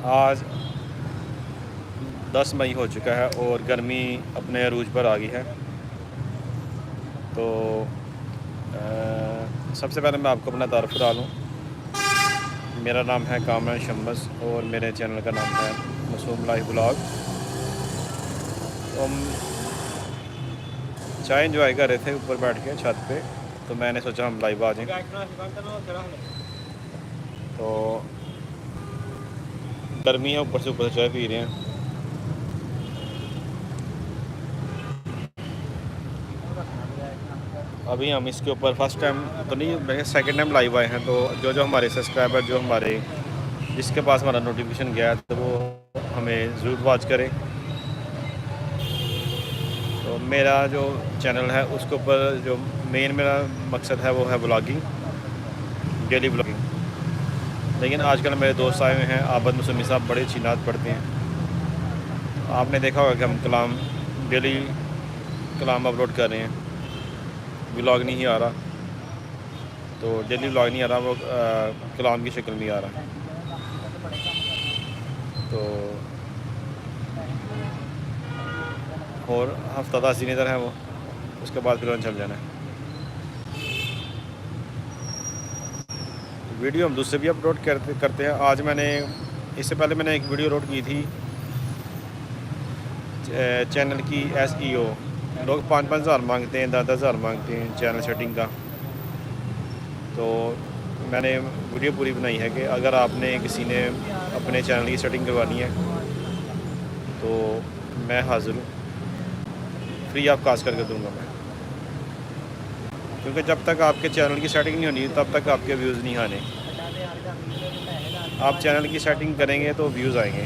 आज 10 मई हो चुका है और गर्मी अपने अरूज पर आ गई है। तो सबसे पहले मैं आपको अपना तारुफ करा लूँ। मेरा नाम है कामरान शम्स और मेरे चैनल का नाम है मासूम लाइफ ब्लॉग। तो हम चाय इंजॉय कर रहे थे ऊपर बैठ के छत पे, तो मैंने सोचा हम लाइव आ जाएं। तो गर्मी है, ऊपर से चाय पी रहे हैं। अभी हम इसके ऊपर फर्स्ट टाइम तो नहीं, सेकंड टाइम लाइव आए हैं। तो जो हमारे सब्सक्राइबर जो हमारे जिसके पास हमारा नोटिफिकेशन गया है तो वो हमें ज़रूर वॉच करें। तो मेरा जो चैनल है उसके ऊपर जो मेन मेरा मकसद है वो है ब्लॉगिंग, डेली ब्लॉगिंग। लेकिन आजकल मेरे दोस्त आए हुए हैं, आबद मसूमी साहब बड़े अच्छी नात पढ़ते हैं। आपने देखा होगा कि हम कलाम डेली कलाम अपलोड कर रहे हैं, ब्लॉग नहीं आ रहा। तो डेली ब्लॉग नहीं आ रहा, वो कलाम की शक्ल में आ रहा है। तो और हफ्ता 10 दिन इधर है वो, उसके बाद फिर चल जाना है। वीडियो हम दूसरे भी अपलोड करते हैं। आज मैंने इससे पहले मैंने एक वीडियो अपलोड की थी चैनल की SEO। लोग 5-5 हज़ार मांगते हैं, 10-10 हज़ार मांगते हैं चैनल सेटिंग का। तो मैंने वीडियो पूरी बनाई है कि अगर आपने किसी ने अपने चैनल की सेटिंग करवानी है तो मैं हाज़िर हूँ, फ्री ऑफ कास्ट करके दूँगा मैं। क्योंकि जब तक आपके चैनल की सेटिंग नहीं होनी तब तक आपके व्यूज़ नहीं आने। आप चैनल की सेटिंग करेंगे तो व्यूज़ आएंगे।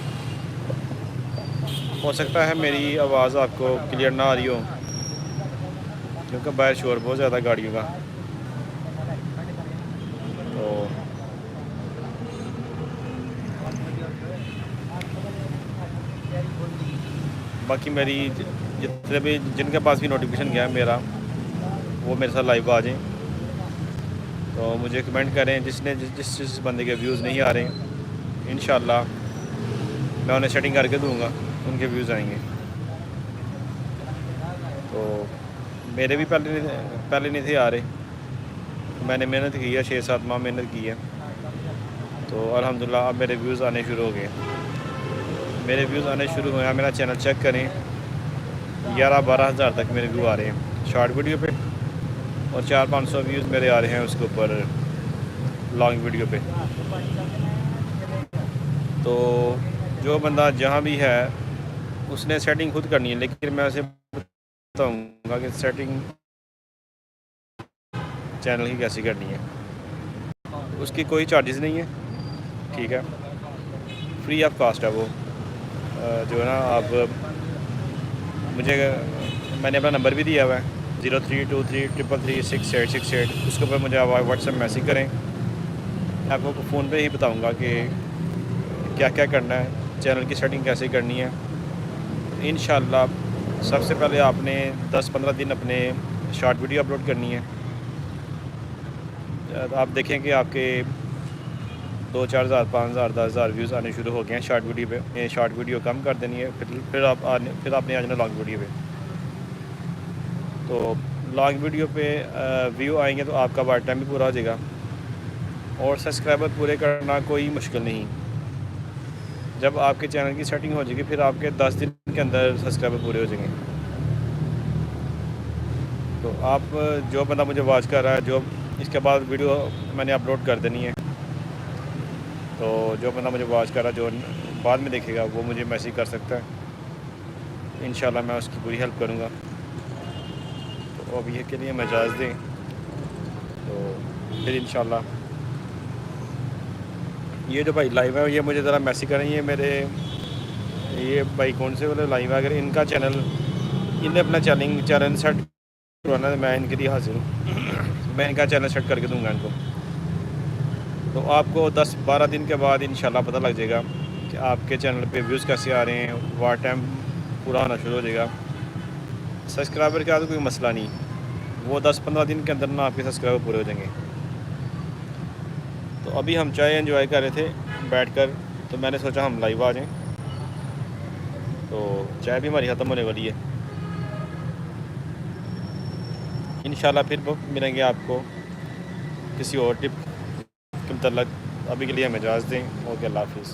हो सकता है मेरी आवाज़ आपको क्लियर ना आ रही हो क्योंकि बाहर शोर बहुत ज़्यादा गाड़ियों का। तो बाकी मेरी जितने भी जिनके पास भी नोटिफिकेशन गया है मेरा, वो मेरे साथ लाइव आ जाएं। तो मुझे कमेंट करें जिसने जिस बंदे के व्यूज़ नहीं आ रहे, इंशाल्लाह मैं उन्हें सेटिंग करके दूंगा, उनके व्यूज़ आएंगे। तो मेरे भी पहले नहीं थे आ रहे, मैंने मेहनत की है, 6-7 माह मेहनत की है। तो अल्हम्दुलिल्लाह अब मेरे व्यूज़ आने शुरू हो गए। मेरे व्यूज़ आने शुरू हुए हैं, मेरा चैनल चेक करें, 11-12 हज़ार तक मेरे व्यू आ रहे हैं शॉर्ट वीडियो पे, और 400-500 व्यूज़ मेरे आ रहे हैं उसके ऊपर लॉन्ग वीडियो पे। तो जो बंदा जहाँ भी है उसने सेटिंग खुद करनी है, लेकिन मैं उसे बताऊँगा कि सेटिंग चैनल की कैसे करनी है। उसकी कोई चार्जेस नहीं है, ठीक है, फ्री ऑफ कास्ट है वो। जो है ना, आप मुझे मैंने अपना नंबर भी दिया हुआ है 0323333688। उसके ऊपर मुझे आप व्हाट्सएप मैसेज करें, आपको फ़ोन पे ही बताऊंगा कि क्या क्या करना है, चैनल की सेटिंग कैसे करनी है। इंशाल्लाह सबसे पहले आपने 10-15 दिन अपने शॉर्ट वीडियो अपलोड करनी है। आप देखें कि आपके 2-4 हज़ार, 5 हज़ार, 10 हज़ार व्यूज़ आने शुरू हो गए हैं शॉर्ट वीडियो पे। शॉर्ट वीडियो कम कर देनी है, फिर आपने आ जाना लॉन्ग वीडियो पे। तो लॉन्ग वीडियो पे व्यू आएंगे तो आपका वाच टाइम भी पूरा हो जाएगा, और सब्सक्राइबर पूरे करना कोई मुश्किल नहीं। जब आपके चैनल की सेटिंग हो जाएगी फिर आपके 10 दिन के अंदर सब्सक्राइबर पूरे हो जाएंगे। तो आप जो बंदा मुझे वॉच कर रहा है, जो इसके बाद वीडियो मैंने अपलोड कर देनी है, तो जो बंदा मुझे वॉच कर रहा है, जो बाद में देखेगा, वो मुझे मैसेज कर सकता है। इंशाल्लाह मैं उसकी पूरी हेल्प करूँगा। तो अब ये के लिए मैं इजाज़त दें तो फिर इंशाल्लाह ये जो भाई लाइव है ये मुझे ज़रा मैसेज करें। ये मेरे ये भाई कौन से वाले लाइव है, अगर इनका चैनल इन्हें अपना चैनल सेट करवाना है, मैं इनके लिए हाजिर हूँ। मैं इनका चैनल सेट करके दूँगा इनको। तो आपको 10-12 दिन के बाद इंशाल्लाह पता लग जाएगा कि आपके चैनल पे व्यूज़ कैसे आ रहे हैं, वाच टाइम पूरा होना शुरू हो जाएगा। सब्सक्राइबर का तो कोई मसला नहीं, वो 10-15 दिन के अंदर ना आपके सब्सक्राइबर पूरे हो जाएंगे। तो अभी हम चाय एंजॉय कर रहे थे बैठकर, तो मैंने सोचा हम लाइव आ जाएं। तो चाय भी हमारी ख़त्म होने वाली है। इंशाल्लाह फिर मिलेंगे आपको किसी और टिप के मतलब। अभी के लिए हमें इजाज़त दें। ओके, अल्लाह हाफिज़।